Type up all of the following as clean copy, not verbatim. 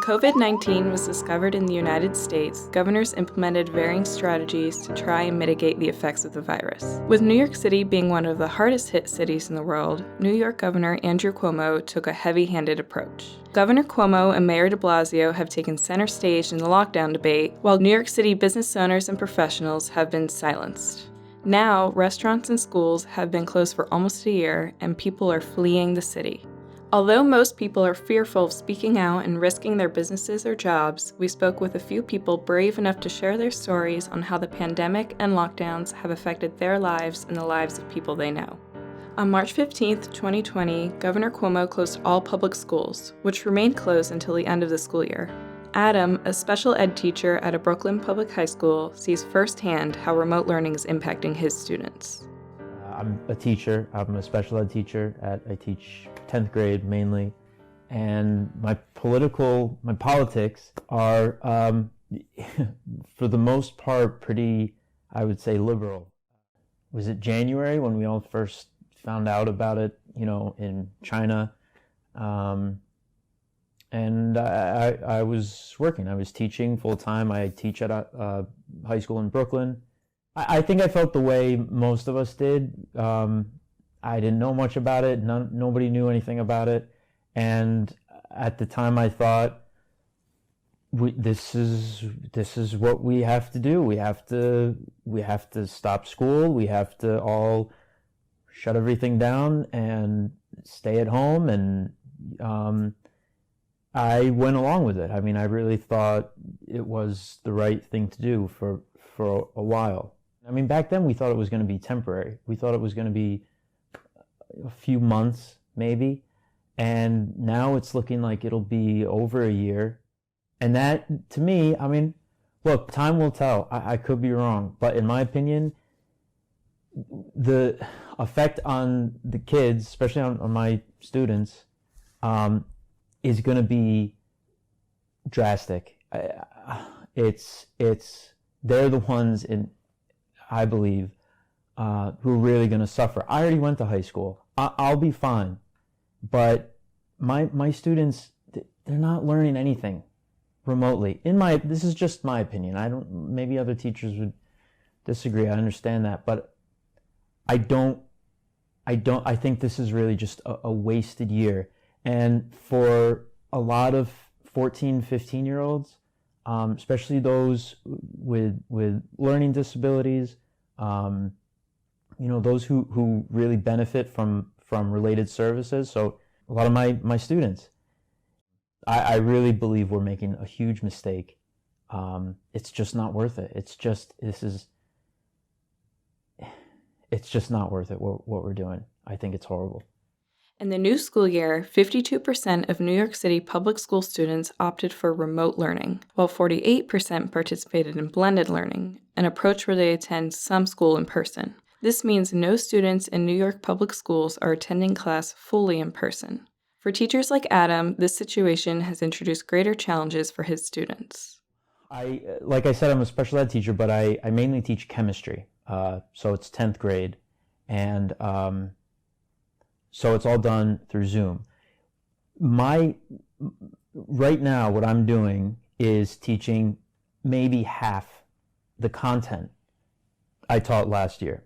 COVID-19 was discovered in the United States, governors implemented varying strategies to try and mitigate the effects of the virus. With New York City being one of the hardest hit cities in the world, New York Governor Andrew Cuomo took a heavy-handed approach. Governor Cuomo and Mayor de Blasio have taken center stage in the lockdown debate, while New York City business owners and professionals have been silenced. Now, restaurants and schools have been closed for almost a year, and people are fleeing the city. Although most people are fearful of speaking out and risking their businesses or jobs, we spoke with a few people brave enough to share their stories on how the pandemic and lockdowns have affected their lives and the lives of people they know. On March 15, 2020, Governor Cuomo closed all public schools, which remained closed until the end of the school year. Adam, a special ed teacher at a Brooklyn public high school, sees firsthand how remote learning is impacting his students. I'm a teacher. I'm a special ed teacher. I teach 10th grade mainly, and my politics are, for the most part, pretty, I would say, liberal. Was it January when we all first found out about it, in China? And I was working. I was teaching full time. I teach at a high school in Brooklyn. I think I felt the way most of us did. I didn't know much about it. Nobody knew anything about it. And at the time I thought, this is what we have to do. We have to stop school. We have to all shut everything down and stay at home. And I went along with it. I mean, I really thought it was the right thing to do for a while. I mean, back then we thought it was going to be temporary. We thought it was going to be a few months, maybe. And now it's looking like it'll be over a year. And that, to me, I mean, look, time will tell. I could be wrong. But in my opinion, the effect on the kids, especially on my students, is going to be drastic. They're the ones I believe, who are really going to suffer. I already went to high school. I'll be fine. But my students, they're not learning anything remotely. This is just my opinion. Maybe other teachers would disagree. I understand that. But I think this is really just a wasted year. And for a lot of 14, 15-year-olds, especially those with learning disabilities, those who really benefit from related services. So a lot of my students, I really believe we're making a huge mistake. It's just not worth it. It's just not worth it what we're doing. I think it's horrible. In the new school year, 52% of New York City public school students opted for remote learning, while 48% participated in blended learning, an approach where they attend some school in person. This means no students in New York public schools are attending class fully in person. For teachers like Adam, this situation has introduced greater challenges for his students. Like I said, I'm a special ed teacher, but I mainly teach chemistry. So it's 10th grade, and so it's all done through Zoom. Right now, what I'm doing is teaching maybe half the content I taught last year.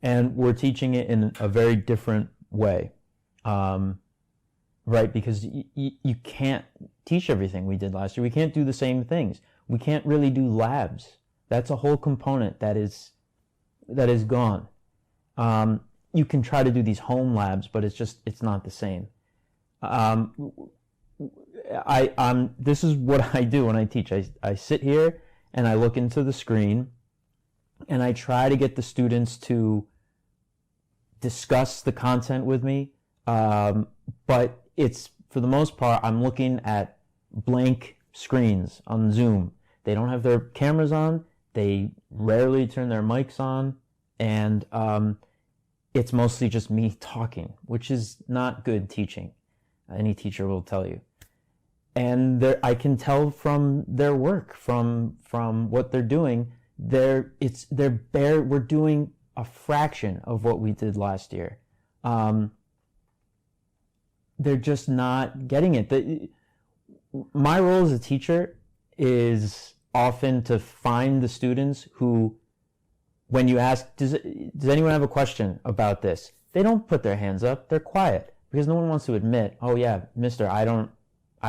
And we're teaching it in a very different way, right? Because you can't teach everything we did last year. We can't do the same things. We can't really do labs. That's a whole component that is gone. You can try to do these home labs, but it's not the same. This is what I do when I teach. I sit here and I look into the screen and I try to get the students to discuss the content with me. But it's, for the most part, I'm looking at blank screens on Zoom. They don't have their cameras on. They rarely turn their mics on. And it's mostly just me talking, which is not good teaching. Any teacher will tell you. And I can tell from their work, from what they're doing, we're doing a fraction of what we did last year. They're just not getting it. my role as a teacher is often to find the students who, when you ask, does anyone have a question about this? They don't put their hands up. They're quiet because no one wants to admit, oh yeah, mister, I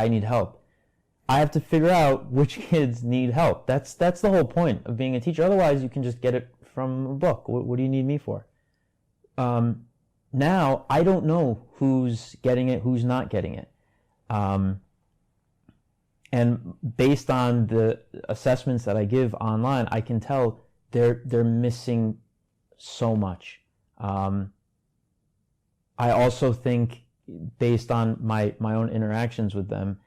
need help. I have to figure out which kids need help. That's the whole point of being a teacher. Otherwise, you can just get it from a book. What do you need me for? Now, I don't know who's getting it, who's not getting it. And based on the assessments that I give online, I can tell they're missing so much. I also think, based on my own interactions with them,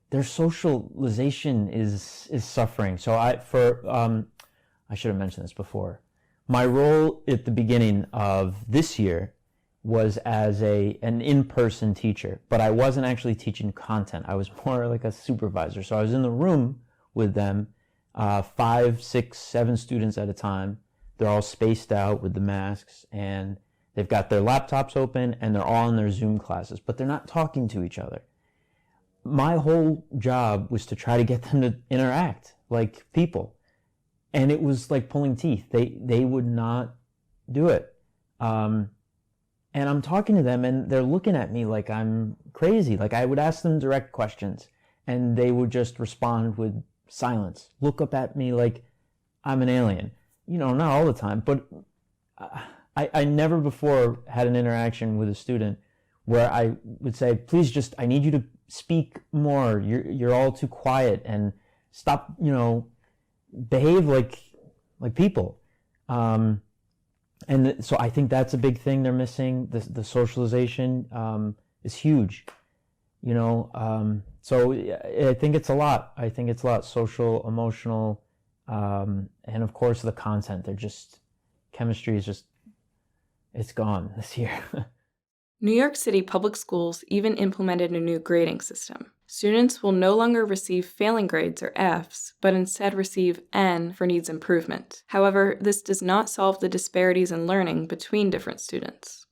their socialization is suffering. So I should have mentioned this before. My role at the beginning of this year was as an in-person teacher, but I wasn't actually teaching content. I was more like a supervisor. So I was in the room with them, 5, 6, 7 students at a time. They're all spaced out with the masks, and they've got their laptops open, and they're all in their Zoom classes, but they're not talking to each other. My whole job was to try to get them to interact like people. And it was like pulling teeth. They would not do it. And I'm talking to them, and they're looking at me like I'm crazy. Like, I would ask them direct questions, and they would just respond with silence. Look up at me like I'm an alien. You know, not all the time, but I never before had an interaction with a student where I would say, please just, I need you to speak more. You're all too quiet, and stop, behave like people. And so I think that's a big thing they're missing. The socialization is huge, so I think it's a lot. Social, emotional, and of course the content. Chemistry is just, it's gone this year. New York City public schools even implemented a new grading system. Students will no longer receive failing grades or Fs, but instead receive N for needs improvement. However, this does not solve the disparities in learning between different students.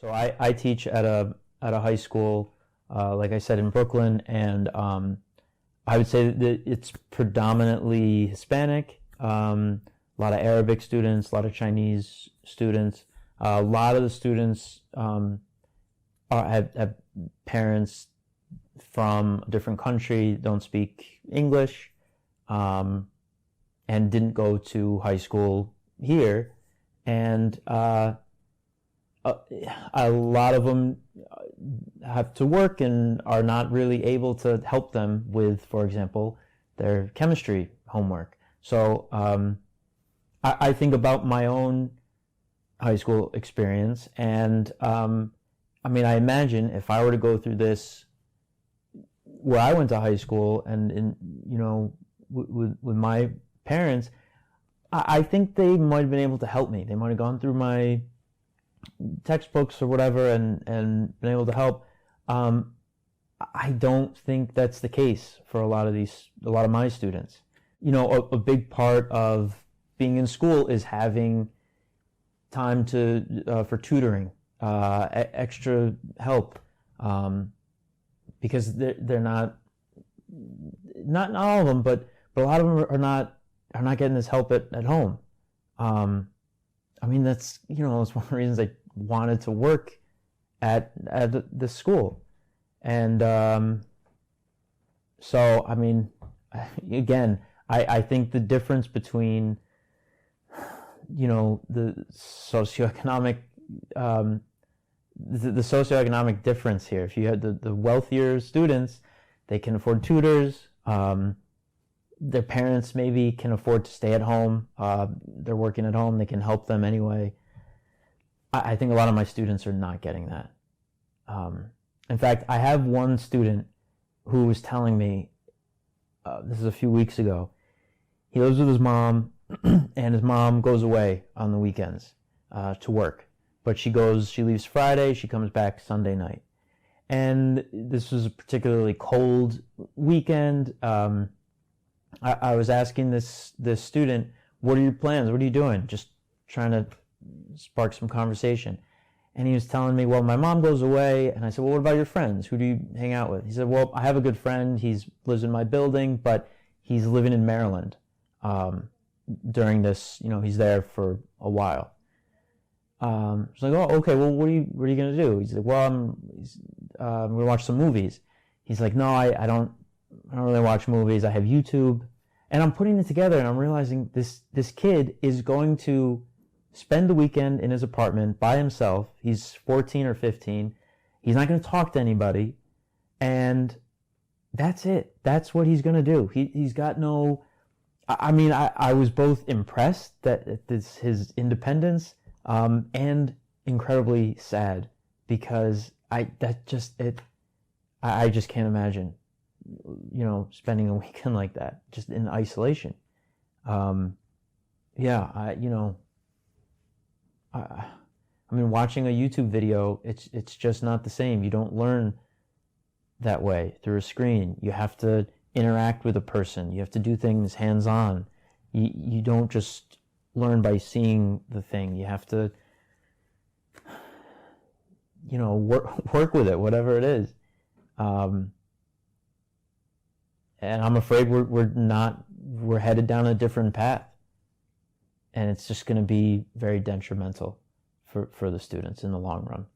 So I teach at a high school, like I said, in Brooklyn, and I would say that it's predominantly Hispanic, a lot of Arabic students, a lot of Chinese students. A lot of the students have parents from a different country, don't speak English, and didn't go to high school here. And a lot of them have to work and are not really able to help them with, for example, their chemistry homework. So I think about my own high school experience, and I imagine if I were to go through this where I went to high school and with my parents, I think they might have been able to help me. They might have gone through my textbooks or whatever and been able to help. I don't think that's the case for a lot of my students. A big part of being in school is having time for tutoring, extra help, because they're not all of them, but a lot of them are not getting this help at home. That's that's one of the reasons I wanted to work at the school, and so again, I think the difference between the socioeconomic the socioeconomic difference here. If you had the wealthier students, they can afford tutors. Their parents maybe can afford to stay at home. They're working at home. They can help them anyway. I think a lot of my students are not getting that. In fact, I have one student who was telling me, this is a few weeks ago, he lives with his mom, and his mom goes away on the weekends to work. But she leaves Friday, she comes back Sunday night. And this was a particularly cold weekend. I was asking this student, what are your plans? What are you doing? Just trying to spark some conversation. And he was telling me, well, my mom goes away. And I said, well, what about your friends? Who do you hang out with? He said, well, I have a good friend. He lives in my building, but he's living in Maryland during this. He's there for a while. It's like, oh, okay. Well, what are you gonna do? He's like, well, I'm gonna watch some movies. He's like, no, I don't really watch movies. I have YouTube, and I'm putting it together, and I'm realizing this kid is going to spend the weekend in his apartment by himself. He's 14 or 15. He's not going to talk to anybody, and that's it. That's what he's going to do. He's got no. I mean, I was both impressed that his independence, and incredibly sad, because I just can't imagine, spending a weekend like that just in isolation. I mean, watching a YouTube video, it's just not the same. You don't learn that way through a screen. You have to interact with a person. You have to do things hands-on. You don't just learn by seeing the thing. You have to, work with it, whatever it is. And I'm afraid we're headed down a different path. And it's just going to be very detrimental for the students in the long run.